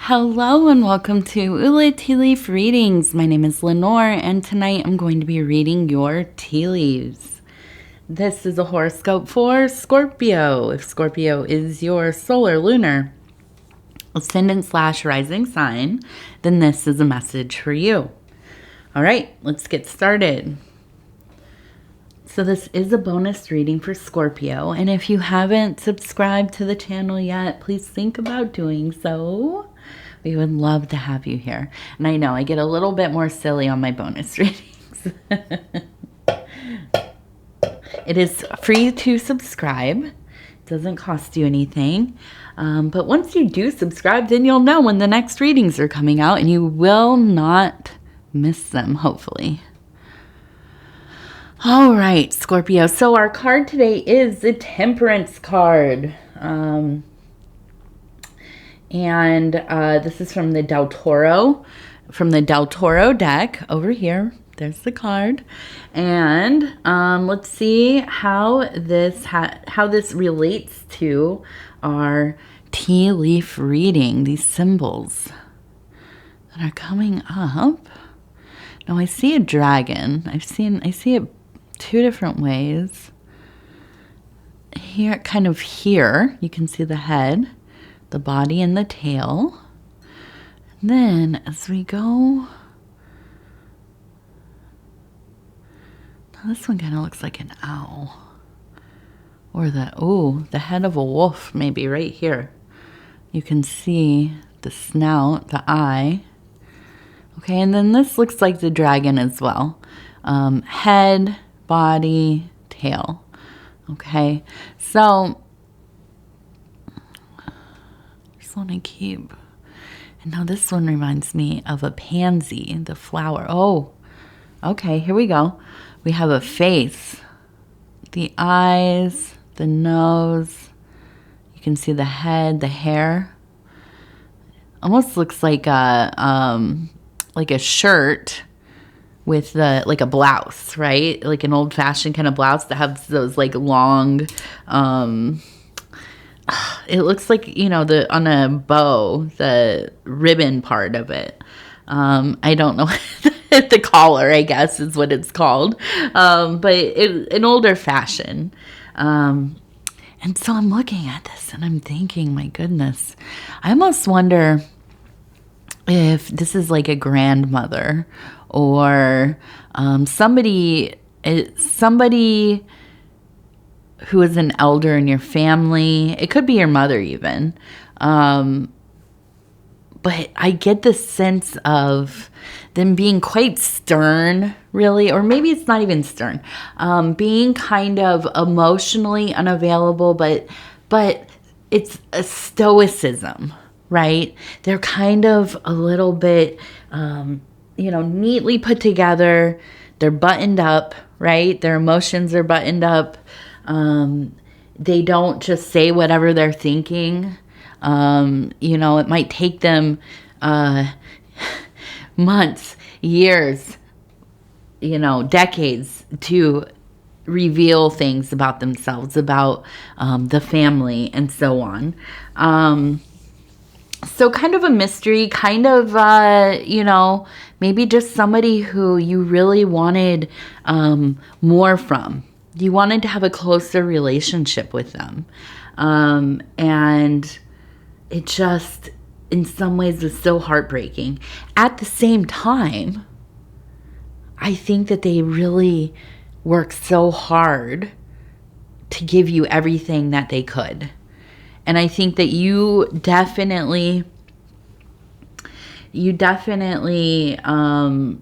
Hello and welcome to Ula Tea Leaf Readings. My name is Lenor and tonight I'm going to be reading your tea leaves. This is a horoscope for Scorpio. If Scorpio is your solar, lunar, ascendant / rising sign, then this is a message for you. All right, let's get started. So this is a bonus reading for Scorpio, and if you haven't subscribed to the channel yet, please think about doing so. We would love to have you here. And I know I get a little bit more silly on my bonus readings. It is free to subscribe. It doesn't cost you anything. But once you do subscribe, then you'll know when the next readings are coming out, and you will not miss them, hopefully. All right, Scorpio. So our card today is the Temperance card. And this is from the Del Toro deck over here. There's the card. And let's see how this relates to our tea leaf reading, these symbols that are coming up. Now I see a dragon. I see it two different ways. Here, kind of here, you can see the head, the body, and the tail. And then as we go, this one kind of looks like an owl. Or the head of a wolf, maybe right here. You can see the snout, the eye. Okay, and then this looks like the dragon as well. Head, body, tail. Okay, so just want to keep. And now this one reminds me of a pansy, the flower. Oh, okay, here we go. We have a face, the eyes, the nose. You can see the head, the hair. Almost looks like a shirt with like a blouse, right? Like an old-fashioned kind of blouse that has those like long, it looks like, on a bow, the ribbon part of it. I don't know. The collar, I guess, is what it's called. But an older fashion. And so I'm looking at this and I'm thinking, my goodness, I almost wonder if this is like a grandmother or somebody who is an elder in your family. It could be your mother even. But I get the sense of them being quite stern, really, or maybe it's not even stern, being kind of emotionally unavailable, but it's a stoicism, right? They're kind of a little bit, neatly put together. They're buttoned up, right? Their emotions are buttoned up. They don't just say whatever they're thinking. It might take them months, years, decades to reveal things about themselves, about the family, and so on. So kind of a mystery, kind of, maybe just somebody who you really wanted more from. You wanted to have a closer relationship with them. And it just, in some ways, was so heartbreaking. At the same time, I think that they really worked so hard to give you everything that they could. And I think that you definitely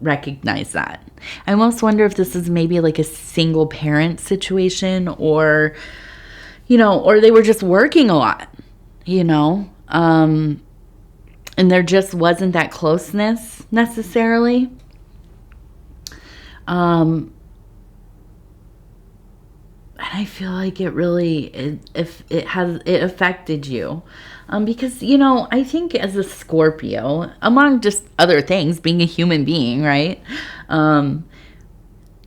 recognize that. I almost wonder if this is maybe like a single parent situation, or they were just working a lot, and there just wasn't that closeness necessarily. And I feel like it affected you. Because, I think as a Scorpio, among just other things, being a human being, right?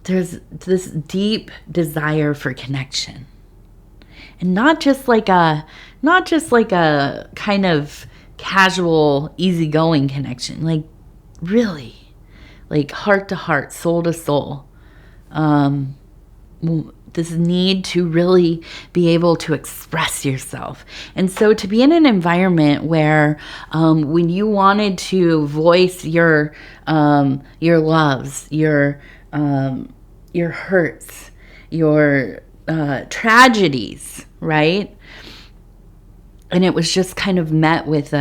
There's this deep desire for connection. And not just like a kind of casual, easygoing connection. Like, really, like heart to heart, soul to soul. This need to really be able to express yourself. And so to be in an environment where when you wanted to voice your loves, your hurts, your tragedies, right? And it was just kind of met with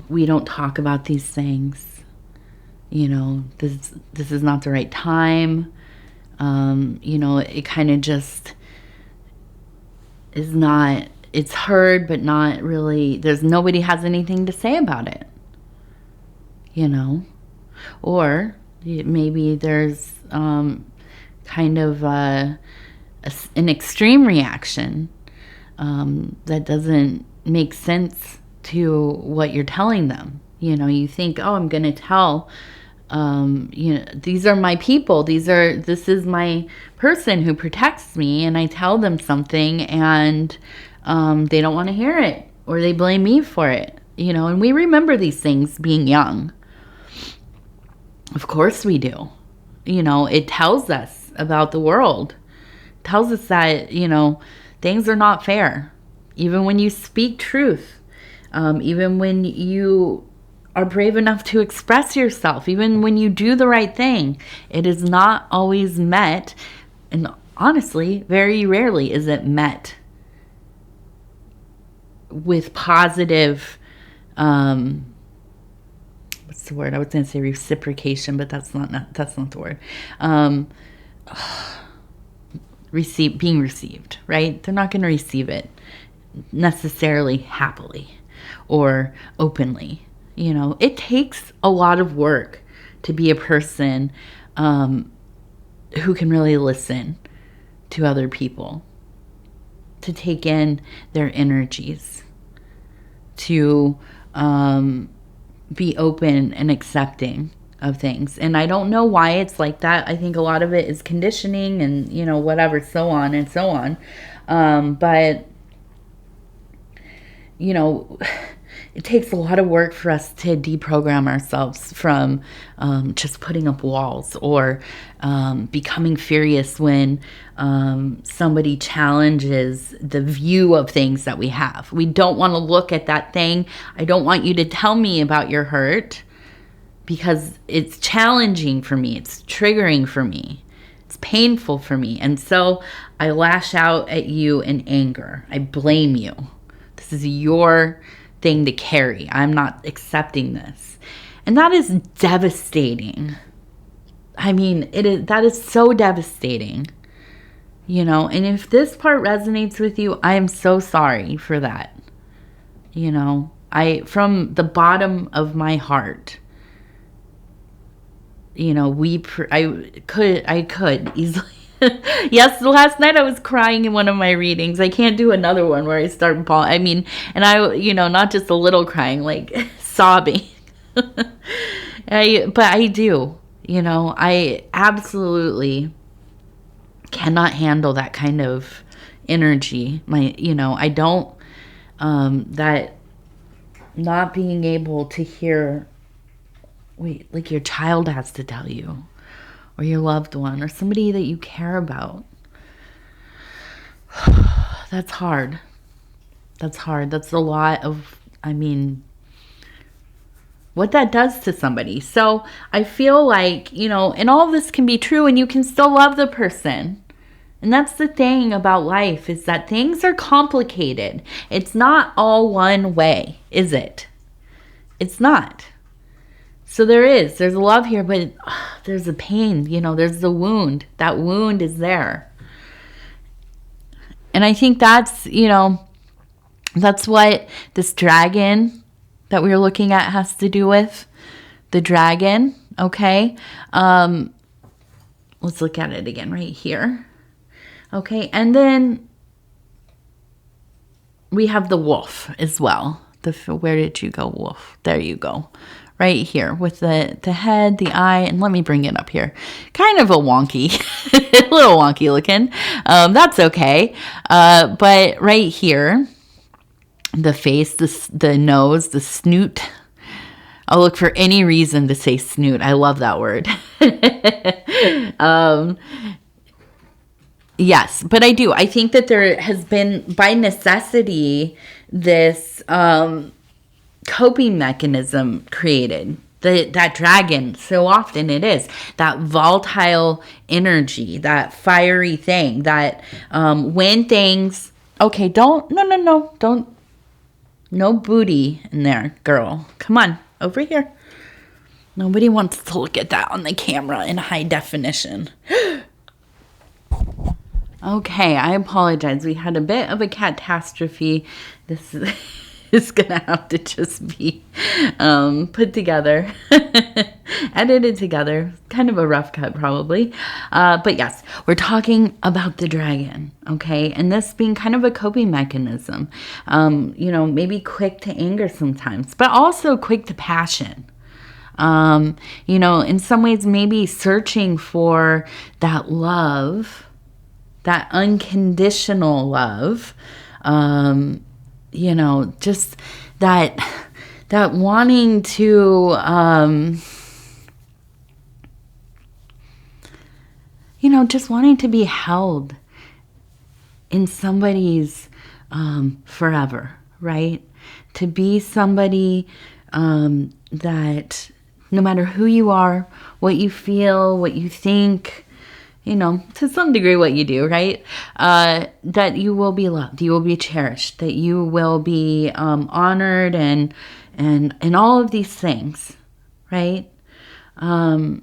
we don't talk about these things. You know, this is not the right time. You know, it kind of just is not, it's heard, but not really, nobody has anything to say about it, you know, or maybe there's kind of an extreme reaction that doesn't make sense to what you're telling them. You know, you think, oh, I'm going to tell you know, these are my people. This is my person who protects me, and I tell them something, and they don't want to hear it, or they blame me for it. You know, and we remember these things being young. Of course we do. You know, it tells us about the world. It tells us that, you know, things are not fair. Even when you speak truth, even when you are brave enough to express yourself, even when you do the right thing, it is not always met, and honestly, very rarely is it met with positive, what's the word? I was going to say reciprocation, but that's not the word. Being received, right? They're not going to receive it necessarily happily or openly. You know, it takes a lot of work to be a person who can really listen to other people, to take in their energies, to be open and accepting of things. And I don't know why it's like that. I think a lot of it is conditioning and, you know, whatever, so on and so on. But, you know, it takes a lot of work for us to deprogram ourselves from just putting up walls or becoming furious when somebody challenges the view of things that we have. We don't want to look at that thing. I don't want you to tell me about your hurt because it's challenging for me. It's triggering for me. It's painful for me. And so I lash out at you in anger. I blame you. This is your thing to carry. I'm not accepting this. And that is devastating. I mean, that is so devastating. You know, and if this part resonates with you, I am so sorry for that. You know, from the bottom of my heart, you know, I could easily. Yes, last night I was crying in one of my readings. I can't do another one where I start bawling. I mean, and I, you know, not just a little crying, like sobbing. But I do, you know, I absolutely cannot handle that kind of energy. I don't, that not being able to hear, like your child has to tell you, or your loved one, or somebody that you care about. That's hard. That's hard. That's a lot of, what that does to somebody. So I feel like, you know, and all of this can be true and you can still love the person. And that's the thing about life, is that things are complicated. It's not all one way, is it? It's not. So there's a love here, but there's a pain, you know, there's the wound. That wound is there. And I think that's, you know, that's what this dragon that we were looking at has to do with. The dragon, okay? Let's look at it again right here. Okay, and then we have the wolf as well. Where did you go, wolf? There you go. Right here with the head, the eye, and let me bring it up here. Kind of a wonky, a little wonky looking. That's okay. But right here, the face, the nose, the snoot. I'll look for any reason to say snoot. I love that word. Yes, but I do. I think that there has been, by necessity, this coping mechanism created. That dragon, so often it is. That volatile energy, that fiery thing, that when things... Okay, don't... No. Don't... No booty in there, girl. Come on, over here. Nobody wants to look at that on the camera in high definition. Okay, I apologize. We had a bit of a catastrophe. This is going to have to just be put together, edited together. Kind of a rough cut probably. But yes, we're talking about the dragon, okay? And this being kind of a coping mechanism. Maybe quick to anger sometimes, but also quick to passion. In some ways maybe searching for that love, that unconditional love, just that wanting to, just wanting to be held in somebody's forever, right? To be somebody that no matter who you are, what you feel, what you think, to some degree what you do, right? That you will be loved, you will be cherished, that you will be honored and all of these things, right? And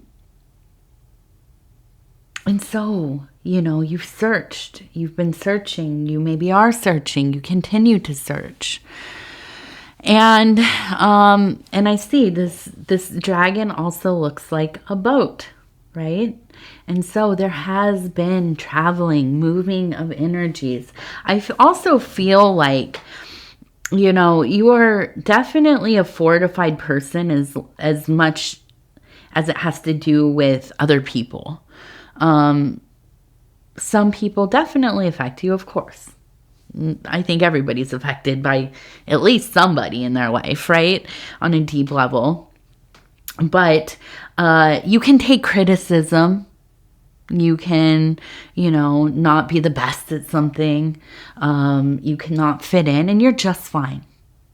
so, you've searched, you've been searching, you maybe are searching, you continue to search. And I see this dragon also looks like a boat, right? And so there has been traveling, moving of energies. I also feel like, you are definitely a fortified person as much as it has to do with other people. Some people definitely affect you, of course. I think everybody's affected by at least somebody in their life, right? On a deep level. But you can take criticism. You can, not be the best at something. You cannot fit in, and you're just fine.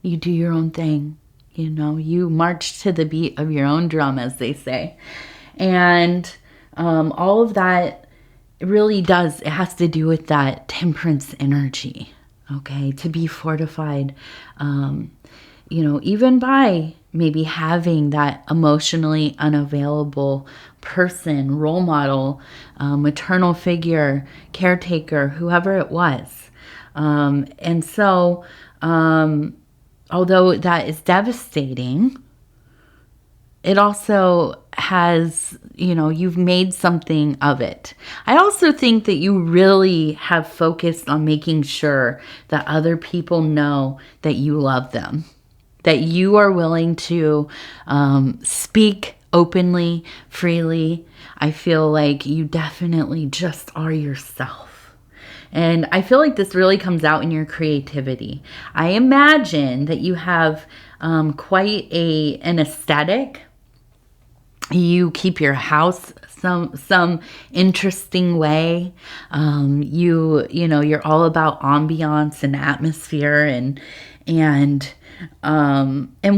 You do your own thing. You march to the beat of your own drum, as they say. And all of that really does, it has to do with that temperance energy, okay? To be fortified, even by maybe having that emotionally unavailable person, role model, maternal figure, caretaker, whoever it was. And so, although that is devastating, it also has, you've made something of it. I also think that you really have focused on making sure that other people know that you love them, that you are willing to speak openly, freely. I feel like you definitely just are yourself. And I feel like this really comes out in your creativity. I imagine that you have quite an aesthetic. You keep your house some interesting way. You're all about ambiance and atmosphere and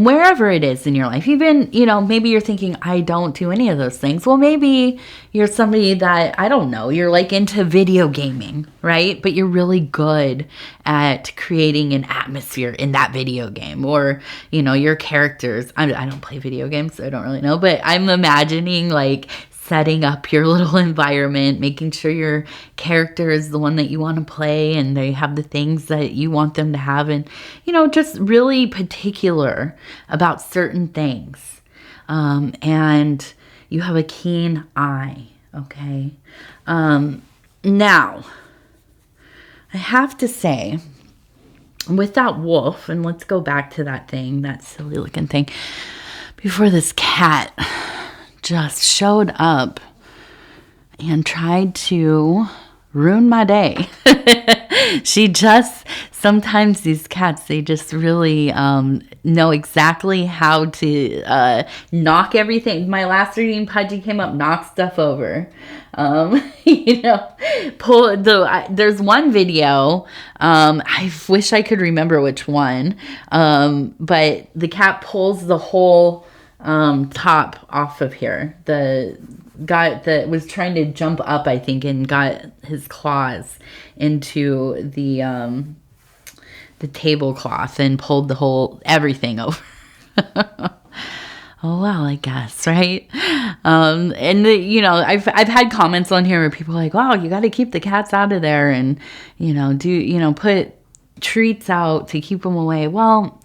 wherever it is in your life, even, maybe you're thinking, I don't do any of those things. Well, maybe you're somebody that, I don't know, you're like into video gaming, right? But you're really good at creating an atmosphere in that video game, or, your characters. I don't play video games, so I don't really know, but I'm imagining like setting up your little environment, making sure your character is the one that you want to play and they have the things that you want them to have, and just really particular about certain things, and you have a keen eye, okay? Now I have to say, with that wolf, and let's go back to that thing, that silly looking thing, before this cat just showed up and tried to ruined my day. Sometimes these cats, they just really know exactly how to knock everything. My last reading, Pudgy came up, knocked stuff over. There's one video, I wish I could remember which one, but the cat pulls the whole top off of here. The guy that was trying to jump up, I think, and got his claws into the tablecloth and pulled the whole everything over. Oh well, I guess, right? I've had comments on here where people are like, "Wow, you got to keep the cats out of there," and put treats out to keep them away. Well,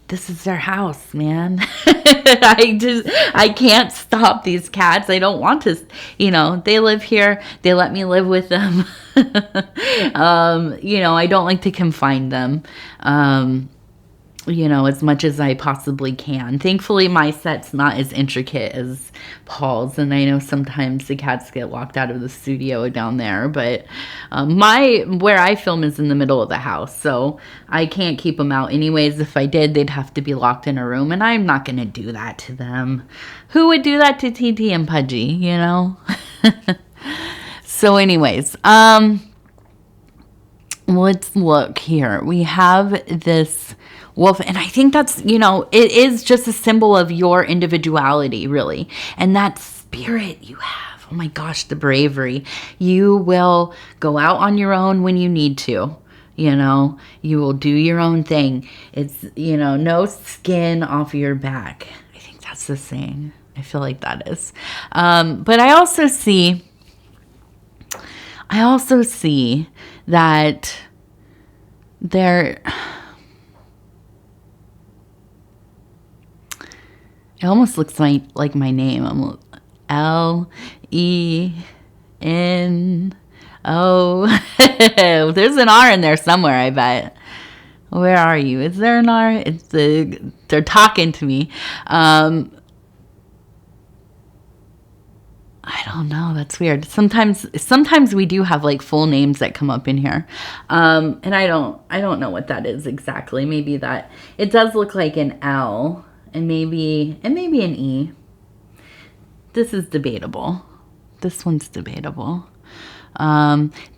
this is their house, man. I can't stop these cats. I don't want to, they live here. They let me live with them. I don't like to confine them. As much as I possibly can. Thankfully, my set's not as intricate as Paul's, and I know sometimes the cats get locked out of the studio down there, but where I film is in the middle of the house, so I can't keep them out anyways. If I did, they'd have to be locked in a room, and I'm not going to do that to them. Who would do that to TT and Pudgy, So anyways, let's look here. We have this wolf, and I think that's, it is just a symbol of your individuality, really, and that spirit you have. Oh my gosh, the bravery. You will go out on your own when you need to. You will do your own thing. It's, no skin off your back. I think that's the saying. I feel like that is. But I also see that there, it almost looks like my name. I'm L-E-N-O. There's an R in there somewhere, I bet. Where are you? Is there an R? They're talking to me. I don't know. That's weird. Sometimes we do have like full names that come up in here. And I don't know what that is exactly. Maybe that it does look like an L and maybe an E. This is debatable. This one's debatable.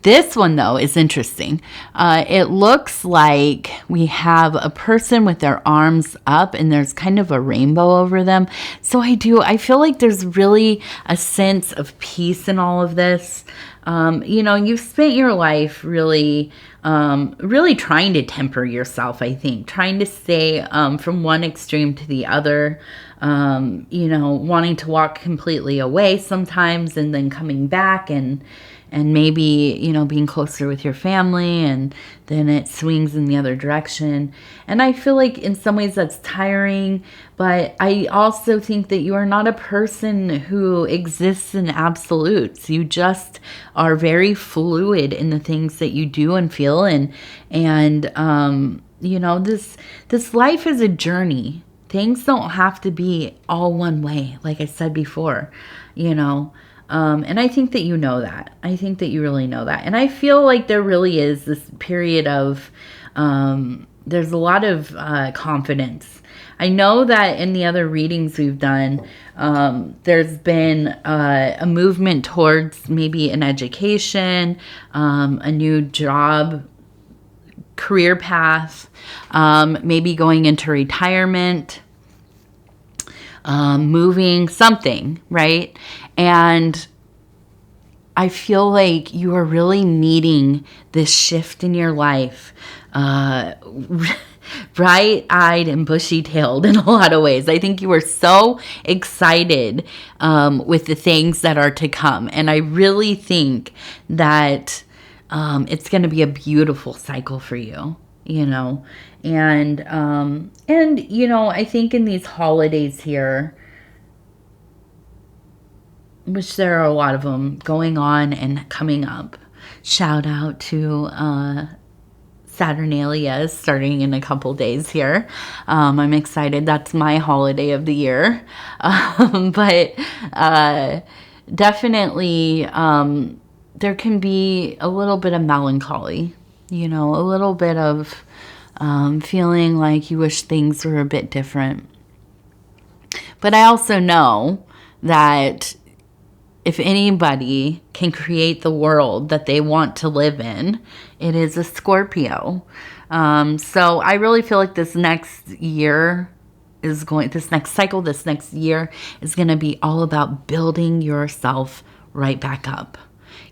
This one, though, is interesting. It looks like we have a person with their arms up and there's kind of a rainbow over them. So I feel like there's really a sense of peace in all of this. You've spent your life really trying to temper yourself, I think, trying to stay from one extreme to the other, wanting to walk completely away sometimes and then coming back and maybe, being closer with your family, and then it swings in the other direction. And I feel like in some ways that's tiring, but I also think that you are not a person who exists in absolutes. You just are very fluid in the things that you do and feel. And this life is a journey. Things don't have to be all one way, like I said before, and I think that you know that. I think that you really know that. And I feel like there really is this period of, there's a lot of confidence. I know that in the other readings we've done, there's been a movement towards maybe an education, a new job, career path, maybe going into retirement, moving, something, right? And I feel like you are really needing this shift in your life, bright-eyed and bushy-tailed in a lot of ways. I think you are so excited with the things that are to come. And I really think that it's going to be a beautiful cycle for you, And I think in these holidays here, which there are a lot of them going on and coming up. Shout out to Saturnalia is starting in a couple days here. I'm excited. That's my holiday of the year. But definitely there can be a little bit of melancholy, a little bit of feeling like you wish things were a bit different. But I also know that if anybody can create the world that they want to live in, it is a Scorpio. So I really feel like this next year this next year is going to be all about building yourself right back up.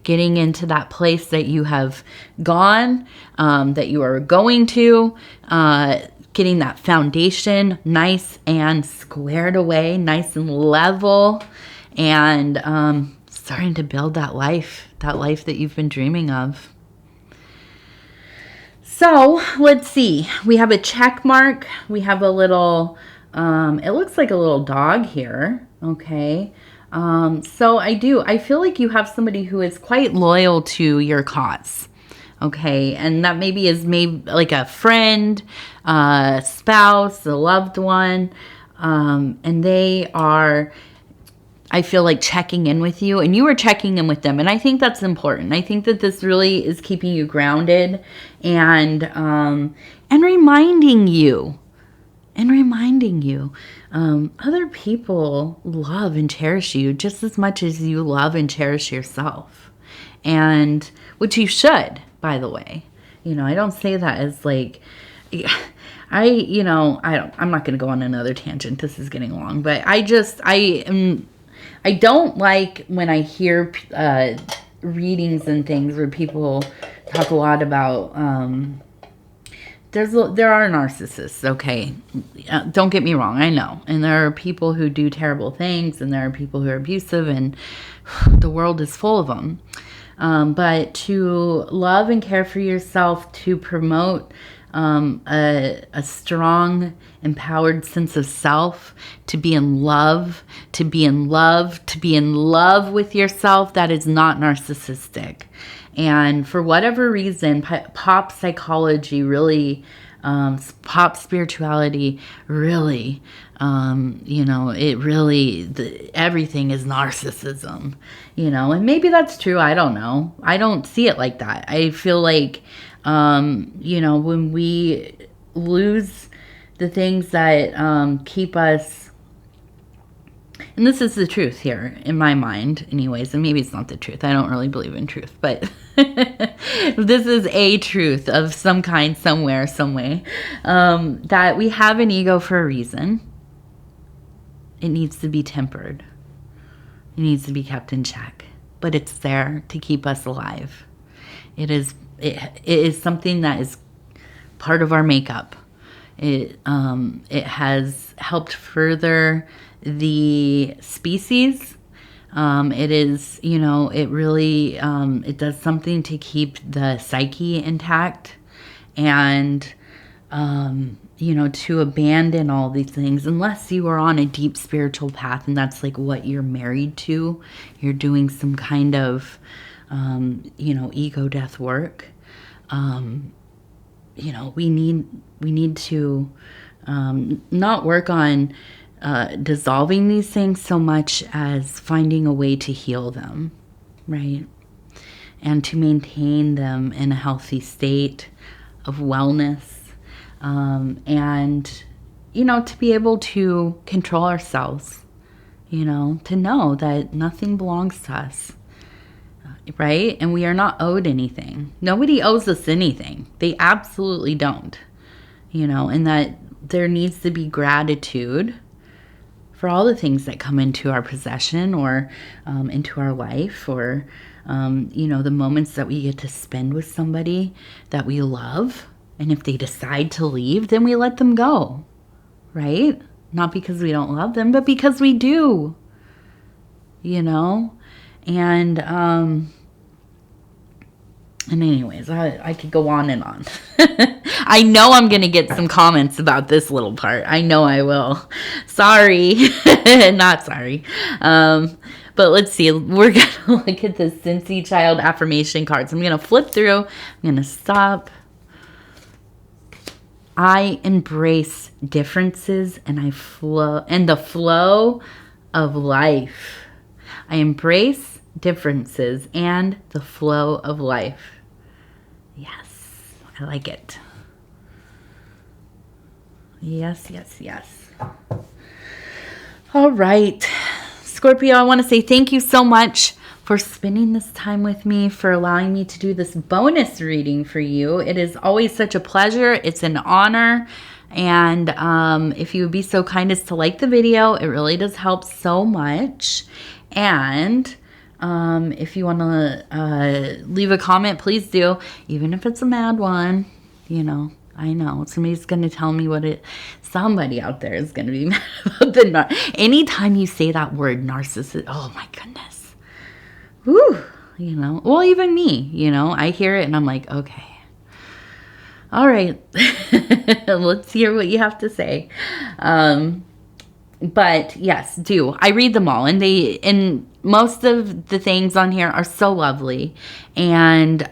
Getting into that place that you have gone, that you are going to, getting that foundation nice and squared away, nice and level, and starting to build that life that you've been dreaming of. So let's see. We have a check mark. We have a little, it looks like a little dog here. Okay. So I feel like you have somebody who is quite loyal to your cause. Okay. And that maybe like a friend, a spouse, a loved one. And they are, I feel like, checking in with you, and you are checking in with them. And I think that's important. I think that this really is keeping you grounded and reminding you. Other people love and cherish you just as much as you love and cherish yourself. And which you should, by the way. I don't say that as like, I'm not going to go on another tangent. This is getting long, but I don't like when I hear readings and things where people talk a lot about, there are narcissists, okay? Don't get me wrong, I know. And there are people who do terrible things, and there are people who are abusive, and the world is full of them. But to love and care for yourself, to promote a strong, empowered sense of self, to be in love with yourself, that is not narcissistic. And for whatever reason, pop psychology really, pop spirituality really, it really, everything is narcissism, and maybe that's true. I don't know. I don't see it like that. I feel like, when we lose the things that keep us, and this is the truth here in my mind anyways, and maybe it's not the truth. I don't really believe in truth, but this is a truth of some kind, somewhere, some way, that we have an ego for a reason. It needs to be tempered. It needs to be kept in check, but it's there to keep us alive. It is something that is part of our makeup. It has helped further the species. It is, it really, it does something to keep the psyche intact, and, to abandon all these things, unless you are on a deep spiritual path, and that's like what you're married to. You're doing some kind of, ego death work. We need to not work on dissolving these things so much as finding a way to heal them, right? And to maintain them in a healthy state of wellness, and, to be able to control ourselves, to know that nothing belongs to us. Right? And we are not owed anything. Nobody owes us anything. They absolutely don't. And that there needs to be gratitude for all the things that come into our possession, or into our life, or, the moments that we get to spend with somebody that we love. And if they decide to leave, then we let them go. Right? Not because we don't love them, but because we do. And anyways, I could go on and on. I know I'm going to get some comments about this little part. I know I will. Sorry. Not sorry. But let's see. We're going to look at the Cincy Child affirmation cards. I'm going to flip through. I'm going to stop. I embrace differences and I flow and the flow of life. I embrace differences and the flow of life. Yes, I like it. Yes, yes, yes. All right. Scorpio, I want to say thank you so much for spending this time with me, for allowing me to do this bonus reading for you. It is always such a pleasure. It's an honor. And if you would be so kind as to like the video, it really does help so much. And if you want to leave a comment, please do, even if it's a mad one. You know, I know somebody's going to tell me somebody out there is going to be mad about anytime you say that word narcissist. Oh my goodness. Whew, you know, well, even me, you know, I hear it and I'm like, okay, all right, let's hear what you have to say. But yes, do. I read them all, and most of the things on here are so lovely. And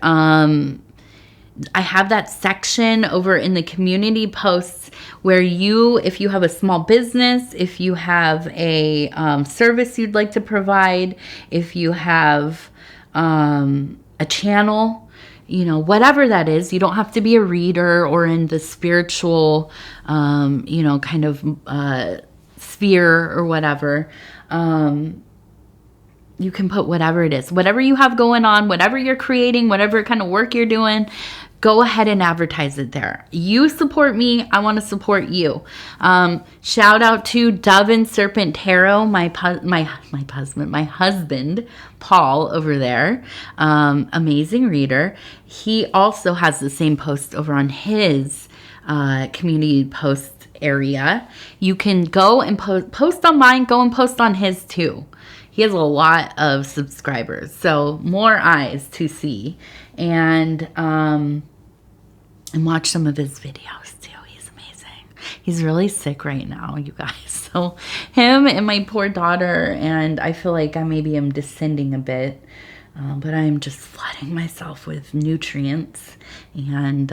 I have that section over in the community posts where if you have a small business, if you have a service you'd like to provide, if you have a channel, you know, whatever that is, you don't have to be a reader or in the spiritual, you know, kind of sphere or whatever. You can put whatever it is, whatever you have going on, whatever you're creating, whatever kind of work you're doing, go ahead and advertise it there. You support me, I want to support you. Shout out to Dove and Serpent Tarot, my husband, Paul, over there. Amazing reader. He also has the same post over on his community post area. You can go and post on mine, go and post on his too. He has a lot of subscribers, so more eyes to see. And watch some of his videos too. He's amazing. He's really sick right now, you guys. So him and my poor daughter, and I feel like I maybe am descending a bit, but I'm just flooding myself with nutrients and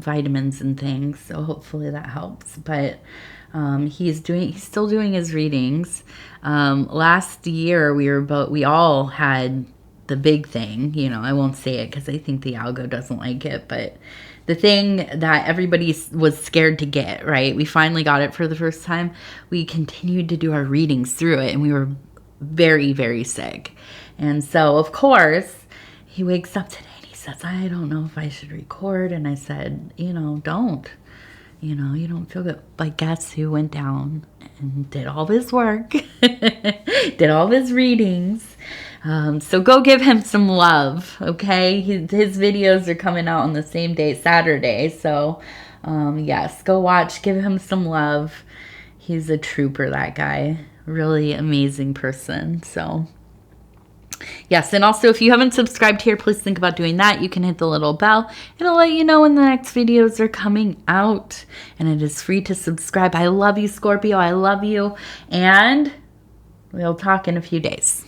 vitamins and things. So hopefully that helps. But he's still doing his readings. Last year we all had the big thing, you know, I won't say it because I think the algo doesn't like it, but the thing that everybody was scared to get, right? We finally got it for the first time. We continued to do our readings through it, and we were very, very sick. And so, of course, he wakes up today and he says, I don't know if I should record. And I said, you know, don't. You know, you don't feel good. But guess who went down and did all this work, did all his readings. So go give him some love, okay? His videos are coming out on the same day, Saturday. So, yes, go watch, give him some love. He's a trooper, that guy. Really amazing person. So, yes, and also if you haven't subscribed here, please think about doing that. You can hit the little bell. It'll let you know when the next videos are coming out. And it is free to subscribe. I love you, Scorpio. I love you. And we'll talk in a few days.